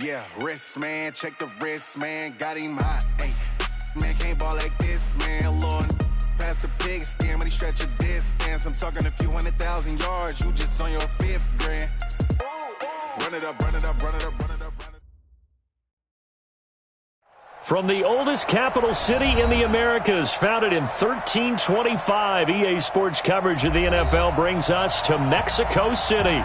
Yeah, wrist, man, check the wrist, man, got him hot, ayy. Man, can't ball like this, man, Lord. Past the pig skin, when he stretch a distance. I'm talking a few 100,000 yards, you just on your 5th grand. Run it up, run it up, run it up, run it up, run it up. From the oldest capital city in the Americas, founded in 1325, EA Sports coverage of the NFL brings us to Mexico City.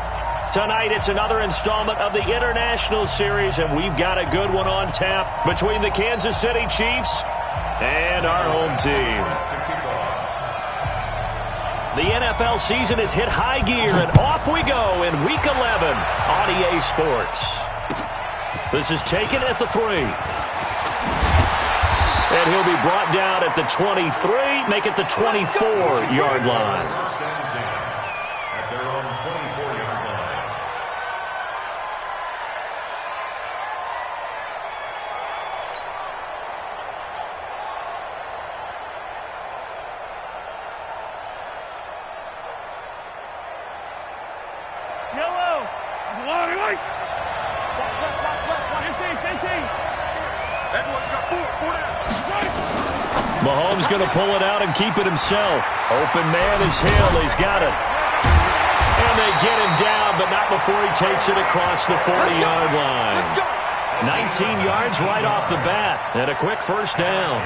Tonight, it's another installment of the International Series, and we've got a good one on tap between the Kansas City Chiefs and our home team. The NFL season has hit high gear, and off we go in Week 11 on EA Sports. This is taken at the 3. And he'll be brought down at the 23, make it the 24-yard line. Mahomes going to pull it out and keep it himself. Open man is Hill. He's got it. And they get him down, but not before he takes it across the 40-yard line. 19 yards right off the bat, and a quick first down.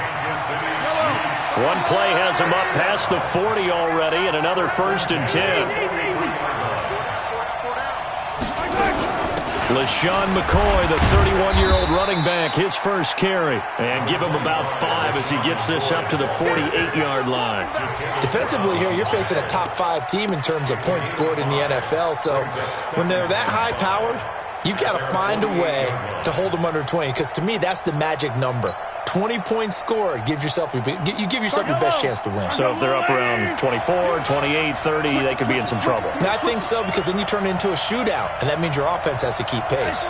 One play has him up past the 40 already, and another 1st and 10. LaShawn McCoy, the 31-year-old running back, his first carry. And give him about 5 as he gets this up to the 48-yard line. Defensively here, you're facing a top 5 team in terms of points scored in the NFL. So when they're that high-powered, you've got to find a way to hold them under 20. Because to me, that's the magic number. 20 points scored, you give yourself your best chance to win. So if they're up around 24, 28, 30, they could be in some trouble. I think so, because then you turn it into a shootout, and that means your offense has to keep pace.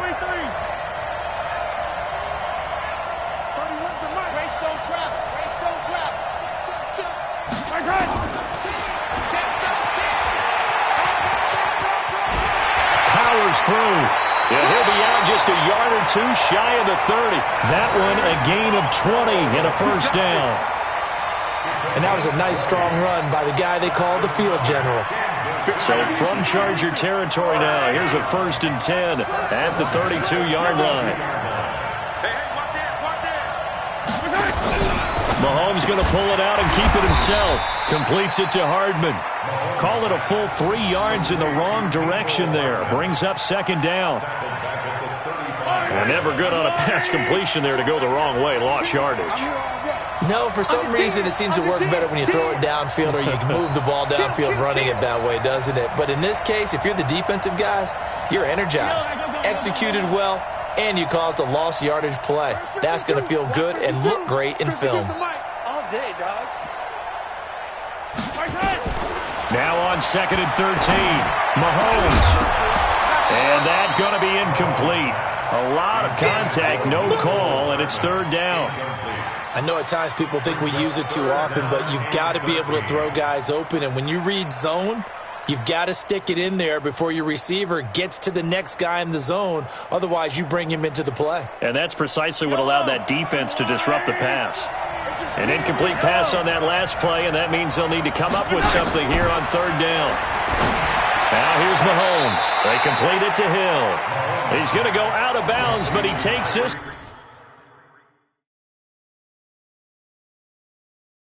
Powers through. Yeah, he'll be out just a yard or 2 shy of the 30. That one a gain of 20 and a first down. And that was a nice, strong run by the guy they call the field general. So from Charger territory now, here's a 1st and 10 at the 32-yard line. Mahomes going to pull it out and keep it himself. Completes it to Hardman. Call it a full 3 yards in the wrong direction there. Brings up 2nd down. And never good on a pass completion there to go the wrong way. Lost yardage. No, for some reason it seems to work better when you throw it downfield or you can move the ball downfield running it that way, doesn't it? But in this case, if you're the defensive guys, you're energized, executed well, and you caused a lost yardage play. That's going to feel good and look great in film. All day, dog. Now on 2nd and 13, Mahomes. And that's going to be incomplete. A lot of contact, no call, and it's 3rd down. I know at times people think we use it too often, but you've got to be able to throw guys open. And when you read zone, you've got to stick it in there before your receiver gets to the next guy in the zone. Otherwise, you bring him into the play. And that's precisely what allowed that defense to disrupt the pass. An incomplete pass on that last play, and that means they'll need to come up with something here on 3rd down. Now here's Mahomes. They complete it to Hill. He's going to go out of bounds, but he takes this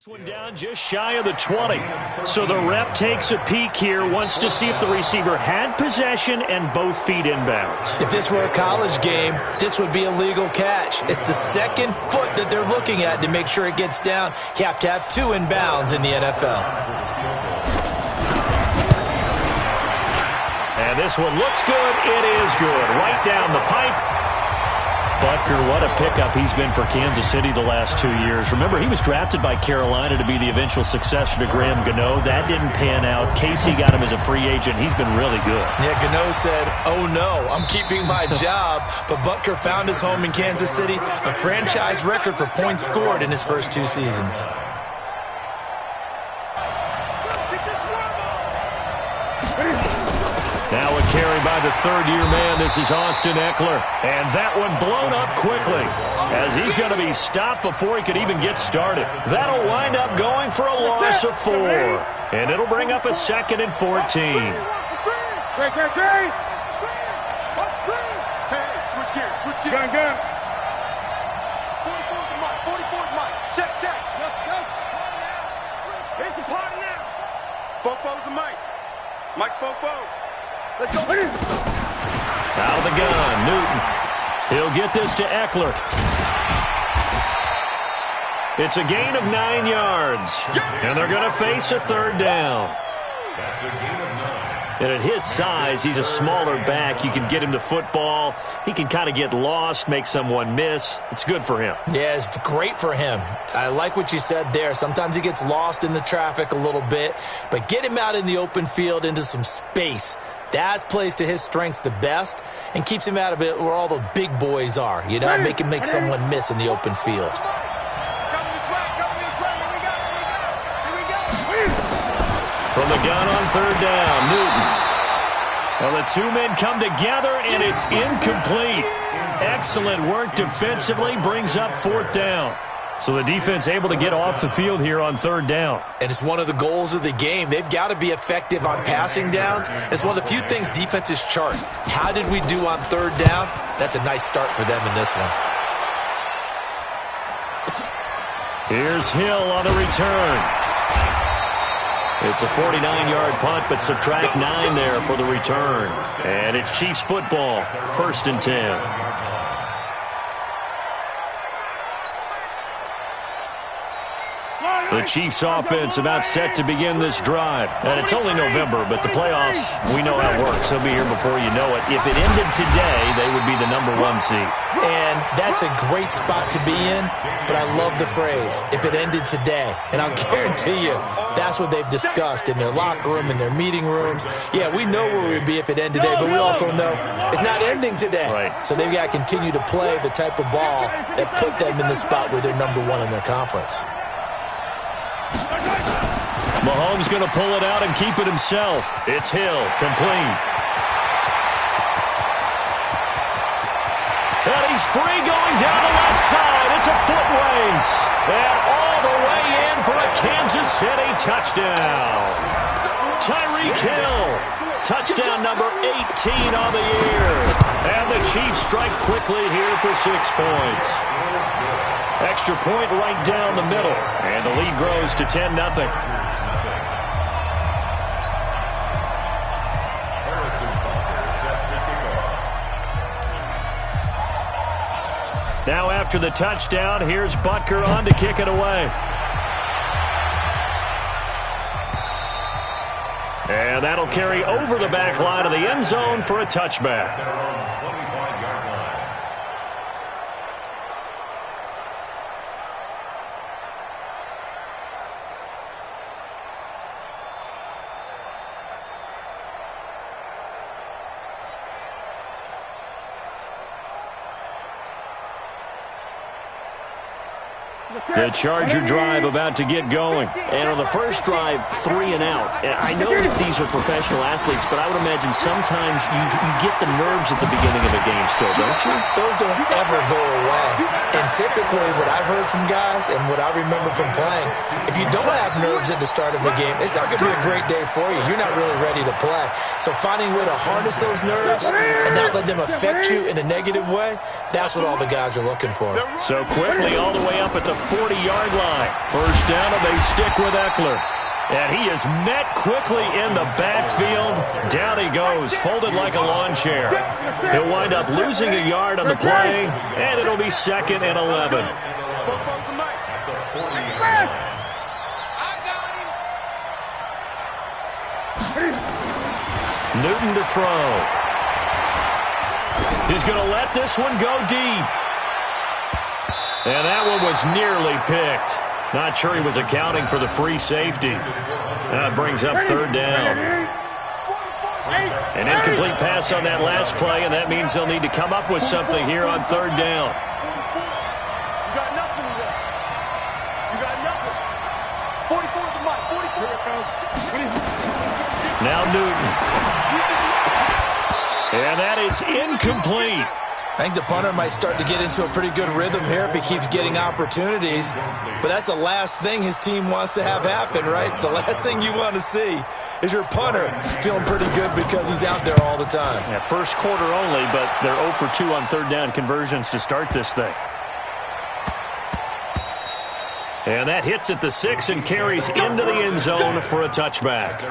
one down just shy of the 20. So the ref takes a peek here, wants to see if the receiver had possession and both feet inbounds. If this were a college game, this would be a legal catch. It's the 2nd foot that they're looking at to make sure it gets down. You have to have 2 inbounds in the NFL. And this one looks good. It is good. Right down the pipe. Butker, what a pickup he's been for Kansas City the last 2 years. Remember, he was drafted by Carolina to be the eventual successor to Graham Gano. That didn't pan out. Casey got him as a free agent. He's been really good. Yeah, Gano said, oh no, I'm keeping my job. But Butker found his home in Kansas City, a franchise record for points scored in his first 2 seasons. Now a carry by the third-year man. This is Austin Eckler. And that one blown up quickly as he's going to be stopped before he could even get started. That'll wind up going for a loss of 4. And it'll bring up a 2nd and 14. Great. Hey, switch gears. Gun. 44's the mic. 44's mic. Check. Go. Here's the party now. Fofo's the mic. Mike's Fofo. Let's go. Out of the gun, Newton. He'll get this to Eckler. It's a gain of 9 yards. And they're going to face a 3rd down. That's a gain of 9. And at his size, he's a smaller back. You can get him to football. He can kind of get lost, make someone miss. It's good for him. Yeah, it's great for him. I like what you said there. Sometimes he gets lost in the traffic a little bit, but get him out in the open field into some space. That plays to his strengths the best and keeps him out of it where all the big boys are. You know, make him make someone miss in the open field. From the gun on 3rd down, Newton. Well, the two men come together, and it's incomplete. Excellent work defensively, brings up 4th down. So the defense able to get off the field here on 3rd down. And it's one of the goals of the game. They've got to be effective on passing downs. It's one of the few things defenses chart. How did we do on 3rd down? That's a nice start for them in this one. Here's Hill on the return. It's a 49-yard punt, but subtract 9 there for the return. And it's Chiefs football, 1st and 10. The Chiefs offense about set to begin this drive. And it's only November, but the playoffs, we know how it works. They'll be here before you know it. If it ended today, they would be the number 1 seed. And that's a great spot to be in, but I love the phrase, if it ended today. And I'll guarantee you, that's what they've discussed in their locker room, in their meeting rooms. Yeah, we know where we'd be if it ended today, but we also know it's not ending today. Right. So they've got to continue to play the type of ball that put them in the spot where they're number 1 in their conference. Mahomes going to pull it out and keep it himself. It's Hill, complete. And he's free going down the left side. It's a foot race. And all the way in for a Kansas City touchdown. Tyreek Hill, touchdown number 18 on the year. And the Chiefs strike quickly here for 6 points. Extra point right down the middle. And the lead grows to 10-0. Now after the touchdown, here's Butker on to kick it away. And that'll carry over the back line of the end zone for a touchback. The Charger drive about to get going. And on the first drive, 3 and out. And I know that these are professional athletes, but I would imagine sometimes you get the nerves at the beginning of a game still, don't you? Those don't ever go away. And typically what I've heard from guys and what I remember from playing, if you don't have nerves at the start of a game, it's not going to be a great day for you. You're not really ready to play. So finding a way to harness those nerves and not let them affect you in a negative way, that's what all the guys are looking for. So quickly all the way up at the 40-yard line. First down, and they stick with Eckler. And he is met quickly in the backfield. Down he goes, folded like a lawn chair. He'll wind up losing a yard on the play, and it'll be 2nd and 11. Newton to throw. He's going to let this one go deep. And that one was nearly picked. Not sure he was accounting for the free safety. That brings up 3rd down. An incomplete pass on that last play, and that means they'll need to come up with something here on 3rd down. You got nothing today. You got nothing. 44's the mic. 44. Now Newton. And that is incomplete. I think the punter might start to get into a pretty good rhythm here if he keeps getting opportunities. But that's the last thing his team wants to have happen, right? The last thing you want to see is your punter feeling pretty good because he's out there all the time. Yeah, first quarter only, but they're 0 for 2 on third down conversions to start this thing. And that hits at the 6 and carries into the end zone for a touchback.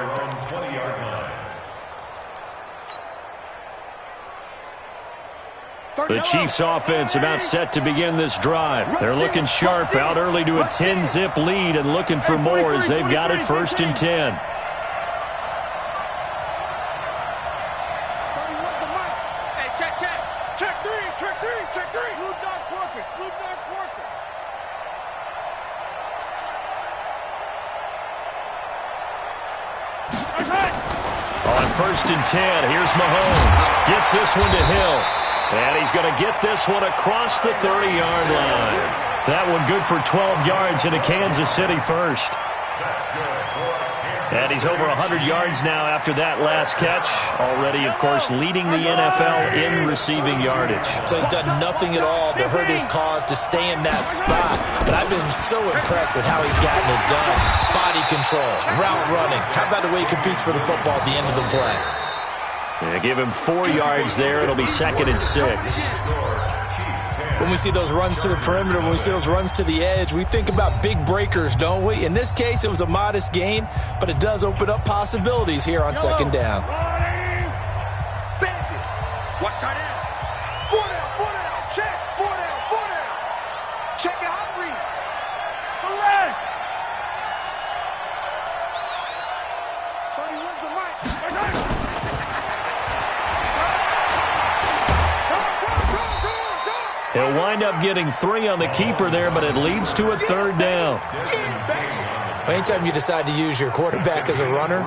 The Chiefs offense about set to begin this drive. They're looking sharp, out early to a 10-zip lead and looking for more as they've got it 1st and 10. On 1st and 10, here's Mahomes. Gets this one to Hill. And he's going to get this one across the 30-yard line. That one good for 12 yards into Kansas City first. And he's over 100 yards now after that last catch. Already, of course, leading the NFL in receiving yardage. So he's done nothing at all to hurt his cause to stay in that spot. But I've been so impressed with how he's gotten it done. Body control, route running. How about the way he competes for the football at the end of the play? Yeah, give him 4 yards there. It'll be 2nd and 6. When we see those runs to the perimeter, when we see those runs to the edge, we think about big breakers, don't we? In this case, it was a modest game, but it does open up possibilities here on 2nd down. Watch tight end. 4 down, check. 4 down. Check it out, read. Correct. 31's the mic. He'll wind up getting 3 on the keeper there, but it leads to a 3rd down. Anytime you decide to use your quarterback as a runner,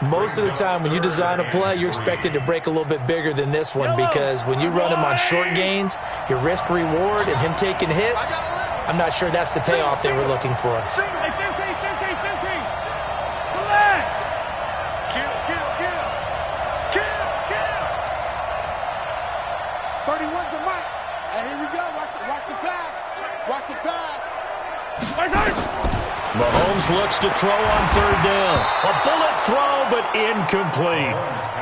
most of the time when you design a play, you're expected to break a little bit bigger than this one because when you run him on short gains, your risk-reward and him taking hits, I'm not sure that's the payoff they were looking for. Mahomes looks to throw on 3rd down. A bullet throw, but incomplete.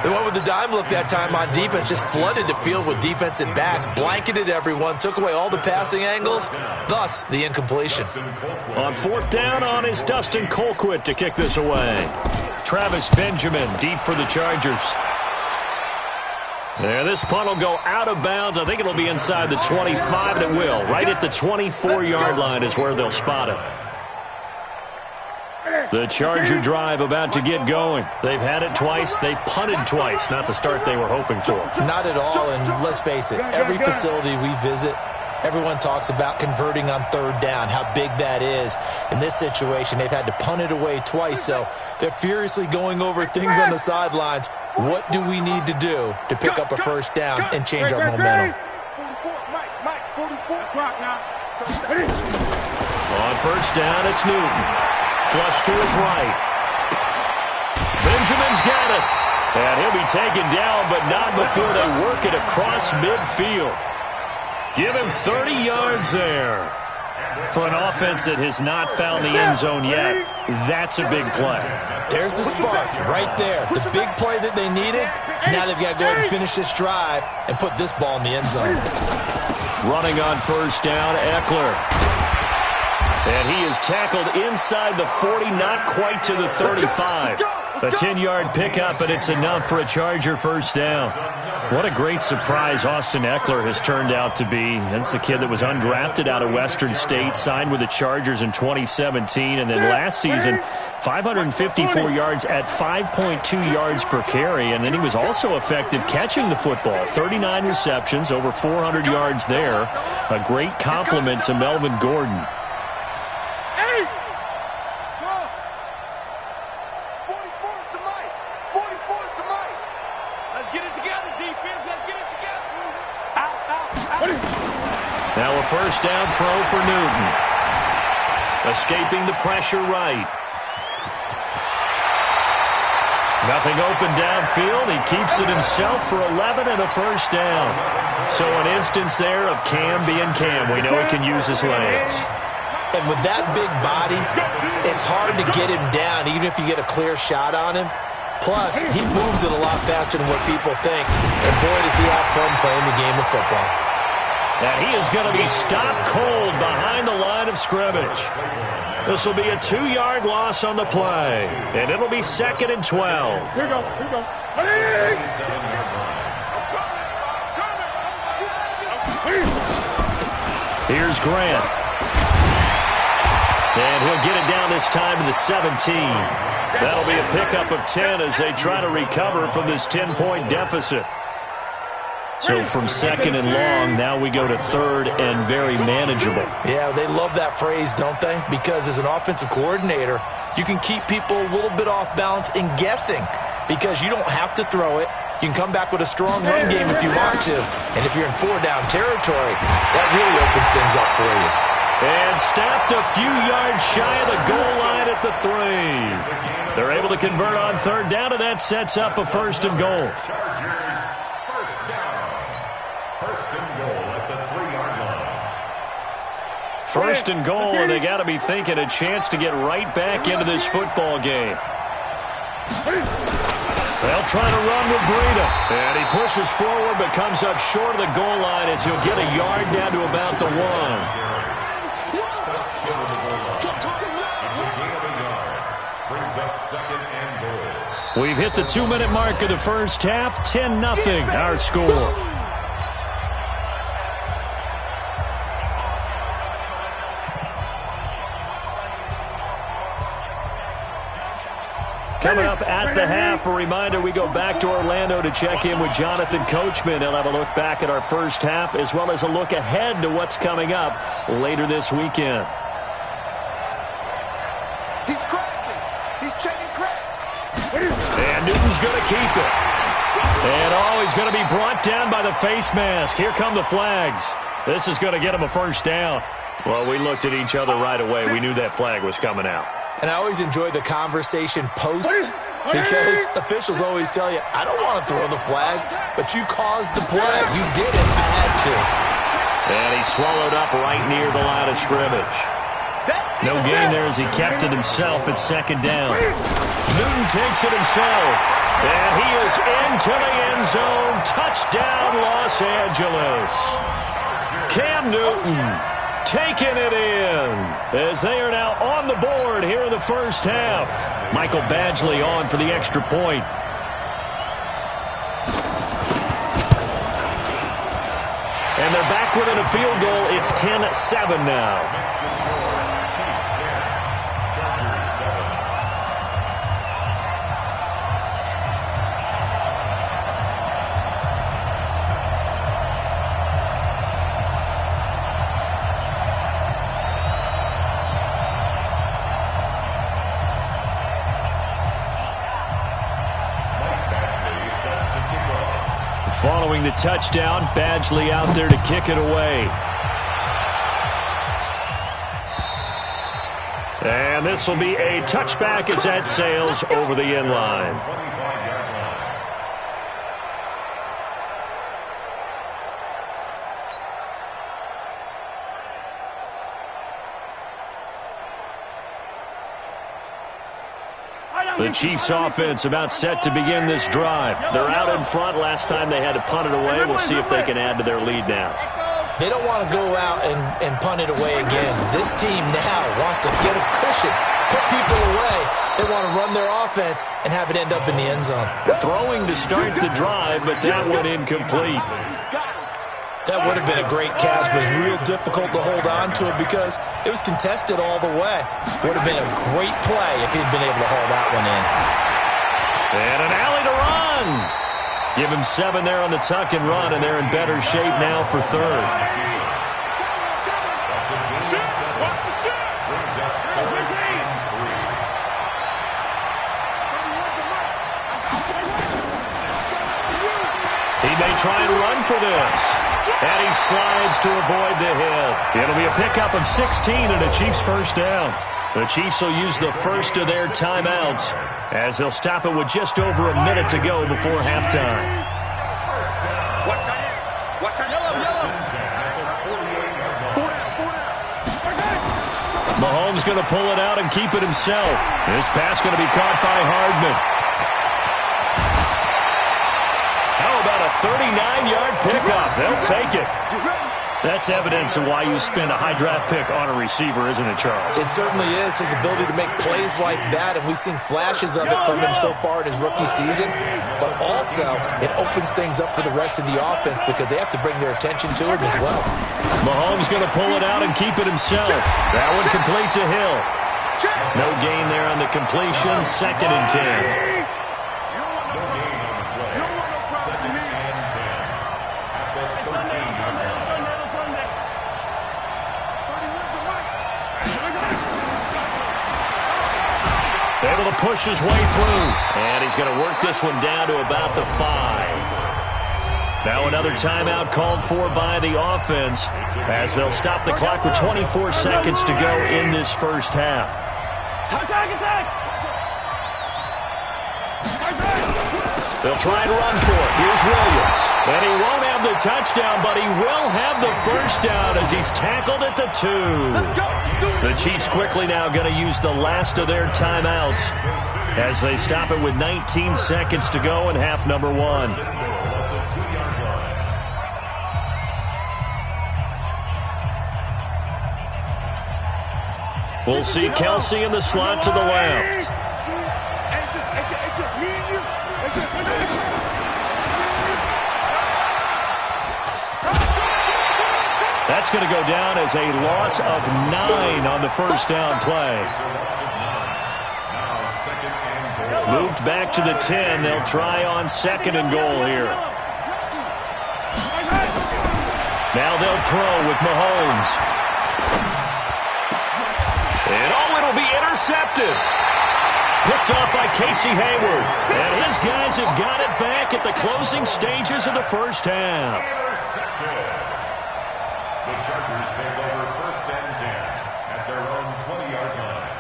They went with the dime look that time on defense, just flooded the field with defensive backs, blanketed everyone, took away all the passing angles, thus the incompletion. On 4th down on is Dustin Colquitt to kick this away. Travis Benjamin deep for the Chargers. There, this punt will go out of bounds. I think it'll be inside the 25, and it will. Right at the 24-yard line is where they'll spot it. The Charger drive about to get going. They've had it twice. They've punted twice. Not the start they were hoping for. Not at all, and let's face it, every facility we visit, everyone talks about converting on 3rd down, how big that is. In this situation, they've had to punt it away twice, so they're furiously going over things on the sidelines. What do we need to do to pick up a 1st down and change our momentum? On 1st down, it's Newton. Flush to his right. Benjamin's got it. And he'll be taken down, but not before they work it across midfield. Give him 30 yards there. For an offense that has not found the end zone yet, that's a big play. There's the spark right there. The big play that they needed. Now they've got to go ahead and finish this drive and put this ball in the end zone. Running on 1st down, Eckler. And he is tackled inside the 40, not quite to the 35. A 10-yard pickup, and it's enough for a Charger 1st down. What a great surprise Austin Eckler has turned out to be. That's the kid that was undrafted out of Western State, signed with the Chargers in 2017, and then last season, 554 yards at 5.2 yards per carry, and then he was also effective catching the football. 39 receptions, over 400 yards there. A great compliment to Melvin Gordon. Now a 1st down throw for Newton. Escaping the pressure right. Nothing open downfield. He keeps it himself for 11 and a first down. So an instance there of Cam being Cam. We know he can use his legs. And with that big body, it's hard to get him down, even if you get a clear shot on him. Plus, he moves it a lot faster than what people think. And boy, does he have fun playing the game of football. And he is going to be stopped cold behind the line of scrimmage. This will be a 2-yard loss on the play. And it'll be 2nd and 12. Here we go. Here's Grant. And he'll get it down this time to the 17. That'll be a pickup of 10 as they try to recover from this 10-point deficit. So from 2nd and long, now we go to 3rd and very manageable. Yeah, they love that phrase, don't they? Because as an offensive coordinator, you can keep people a little bit off balance and guessing because you don't have to throw it. You can come back with a strong run game if you want to. And if you're in 4-down territory, that really opens things up for you. And stopped a few yards shy of the goal line at the 3. They're able to convert on 3rd down, and that sets up a 1st and goal. First and goal, and they got to be thinking a chance to get right back into this football game. They'll try to run with Breida. And he pushes forward but comes up short of the goal line as he'll get a yard down to about the 1. We've hit the 2-minute mark of the first half. 10-0 our score. Coming up at the half, a reminder, we go back to Orlando to check in with Jonathan Coachman. He'll have a look back at our first half as well as a look ahead to what's coming up later this weekend. He's crashing. He's checking crack. And Newton's going to keep it. And he's going to be brought down by the face mask. Here come the flags. This is going to get him a first down. Well, we looked at each other right away. We knew that flag was coming out. And I always enjoy the conversation post because officials always tell you, I don't want to throw the flag, but you caused the play. You did it. I had to. And he swallowed up right near the line of scrimmage. No gain there as he kept it himself at 2nd down. Newton takes it himself. And he is into the end zone. Touchdown, Los Angeles. Cam Newton taking it in as they are now on the board here in the first half. Michael Badgley on for the extra point. And they're back within a field goal. It's 10-7 now. Following the touchdown, Badgley out there to kick it away. And this will be a touchback as that sails over the end line. The Chiefs offense about set to begin this drive. They're out in front. Last time they had to punt it away. We'll see if they can add to their lead now. They don't want to go out and punt it away again. This team now wants to get a cushion, put people away. They want to run their offense and have it end up in the end zone. Throwing to start the drive, but that one incomplete. That would have been a great catch, but it was real difficult to hold on to it because it was contested all the way. Would have been a great play if he'd been able to haul that one in. And an alley to run. Give him 7 there on the tuck and run, and they're in better shape now for 3rd. He may try and run for this. And he slides to avoid the hit. It'll be a pickup of 16 and a Chiefs first down. The Chiefs will use the first of their timeouts as they'll stop it with just over a minute to go before halftime. Mahomes going to pull it out and keep it himself. This pass going to be caught by Hardman. How about a 39-yard pickup? They'll take it. That's evidence of why you spend a high draft pick on a receiver, isn't it, Charles? It certainly is. His ability to make plays like that, and we've seen flashes of it from him so far in his rookie season. But also, it opens things up for the rest of the offense because they have to bring their attention to him as well. Mahomes going to pull it out and keep it himself. That one complete to Hill. No gain there on the completion. 2nd and 10. Able to push his way through. And he's going to work this one down to about the 5. Now another timeout called for by the offense as they'll stop the clock with 24 seconds to go in this first half. They'll try to run for it. Here's Williams. And he won't have the touchdown, but he will have the first down as he's tackled at the 2. The Chiefs quickly now going to use the last of their timeouts as they stop it with 19 seconds to go in half number 1. We'll see Kelsey in the slot to the left. It's just me and you. It's just me and you. That's going to go down as a loss of 9 on the first down play. Moved back to the 10. They'll try on 2nd and goal here. Now they'll throw with Mahomes. And it'll be intercepted. Picked off by Casey Hayward. And his guys have got it back at the closing stages of the first half. The Chargers take over 1st and 10 at their own 20-yard line.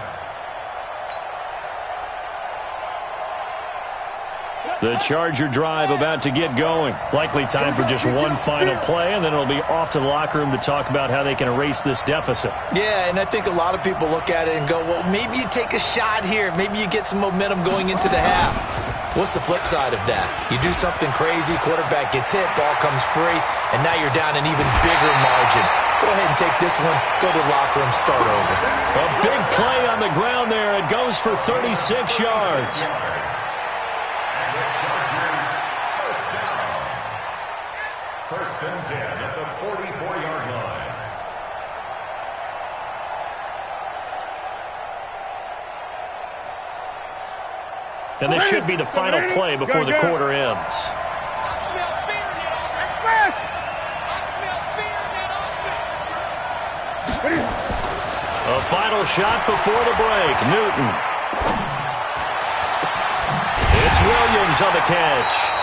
The Charger drive about to get going. Likely time for just one final play, and then it'll be off to the locker room to talk about how they can erase this deficit. Yeah, and I think a lot of people look at it and go, well, maybe you take a shot here. Maybe you get some momentum going into the half. What's the flip side of that? You do something crazy, quarterback gets hit, ball comes free, and now you're down an even bigger margin. Go ahead and take this one, go to the locker room, start over. A big play on the ground there. It goes for 36 yards. First and 10 at the 44-yard line. And this should be the final play before the quarter ends. A final shot before the break. Newton. It's Williams on the catch.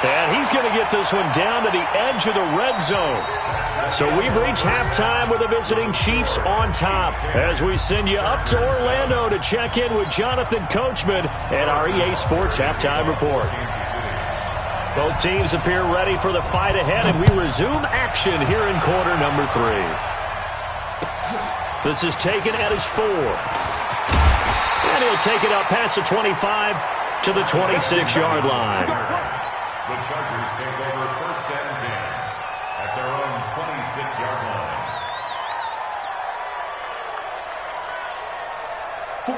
And he's going to get this one down to the edge of the red zone. So we've reached halftime with the visiting Chiefs on top as we send you up to Orlando to check in with Jonathan Coachman and our EA Sports Halftime Report. Both teams appear ready for the fight ahead, and we resume action here in quarter number 3. This is taken at his 4. And he'll take it up past the 25 to the 26-yard line. The Chargers take over 1st and 10 at their own 26-yard line.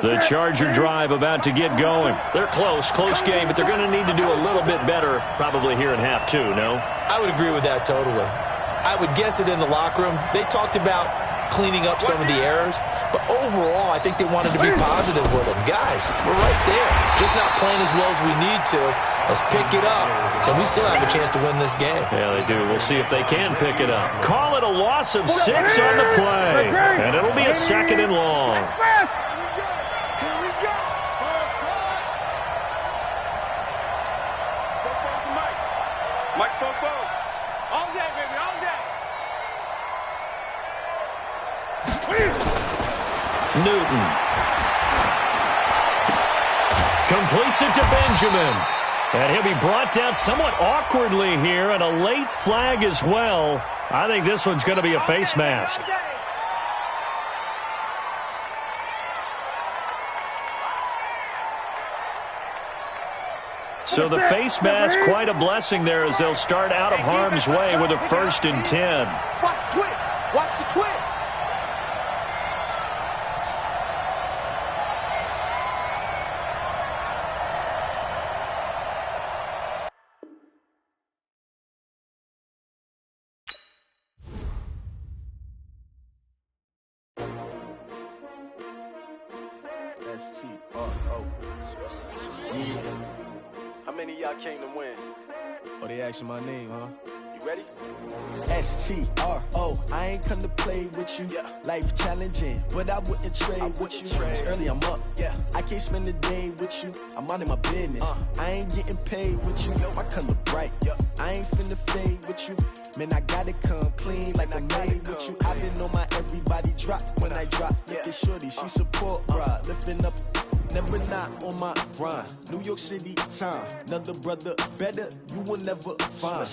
The Charger drive about to get going. They're close game, but they're going to need to do a little bit better probably here in half 2, no? I would agree with that totally. I would guess it in the locker room. They talked about cleaning up some of the errors, but overall, I think they wanted to be positive with them. Guys, we're right there. Just not playing as well as we need to. Let's pick it up, and we still have a chance to win this game. Yeah, they do. We'll see if they can pick it up. Call it a loss of 6 on the play, and it'll be a 2nd and long. Mike's Fofo. All day, baby, all day. Newton. Completes it to Benjamin. And he'll be brought down somewhat awkwardly here, and a late flag as well. I think this one's going to be a face mask. So the face mask, quite a blessing there as they'll start out of harm's way with a 1st and 10. Watch the twist. Watch the twist. S-T-R-O. Yeah. How many of y'all came to win? Oh, they asking my name, huh? You ready? S-T-R-O. I ain't come to play with you. Yeah. Life challenging, but I wouldn't trade with you. It's early, I'm up. Yeah. I can't spend the day with you. I'm minding my business. I ain't getting paid with you. My color bright. I ain't finna fade with you. Man, I gotta come clean like I made with you. I been on my everybody drop when I drop. Look at shorty, she support rod. Lifting up, never not on my grind. New York City time. Another brother better, you will never find.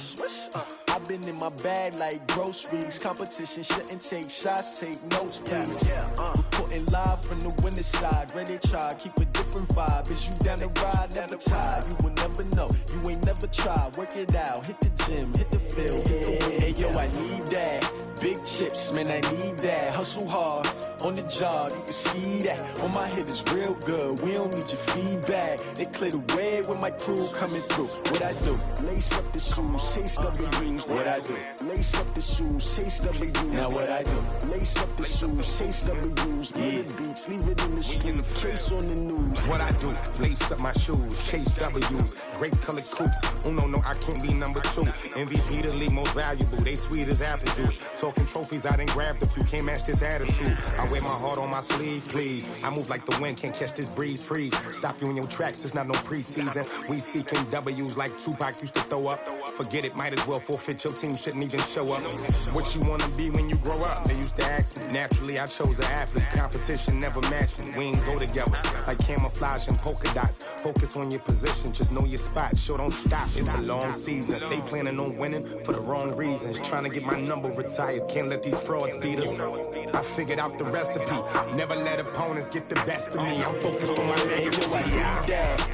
I've been in my bag like groceries. Competition shouldn't take shots, take notes, please. Reporting live from the winter side. Ready to try, keep a different vibe. Is you down the ride, never tired. You will never know, you ain't never tried. Work it out, hit the gym, hit the field, hit the wheel. Hey yo, I need that. Big chips, man, I need that. Hustle hard, on the job, you can see that. On my head is real good, we don't need your feedback. They clear the way when my crew coming through. What I do? Lace up the shoes, chase W's. What I do? Lace up the shoes, chase W's. Now what I do? Lace up the shoes, chase W's. Yeah, beats, leave it in the street, case on the news. What I do? Lace up my shoes, chase W's. Grape colored coops. No, I can't be number 2. MVP the league most valuable. They sweet as apple juice. Talking trophies, I done grabbed a few. Can't match this attitude. I wear my heart on my sleeve, please. I move like the wind, can't catch this breeze. Freeze. Stop you in your tracks. It's not no preseason. We seeking W's like Tupac used to throw up. Forget it, might as well forfeit. Your team shouldn't even show up. What you wanna be when you grow up? They used to ask me. Naturally, I chose an athlete. Competition never matched me. We ain't go together like camouflage and polka dots. Focus on your position, just know your spot. Sure, don't stop. It's a long season. They planning on winning for the wrong reasons. Trying to get my number retired. Can't let these frauds beat us. I figured out the recipe. Never let opponents get the best of me. I'm focused on my legacy. Hey, yo, I need that.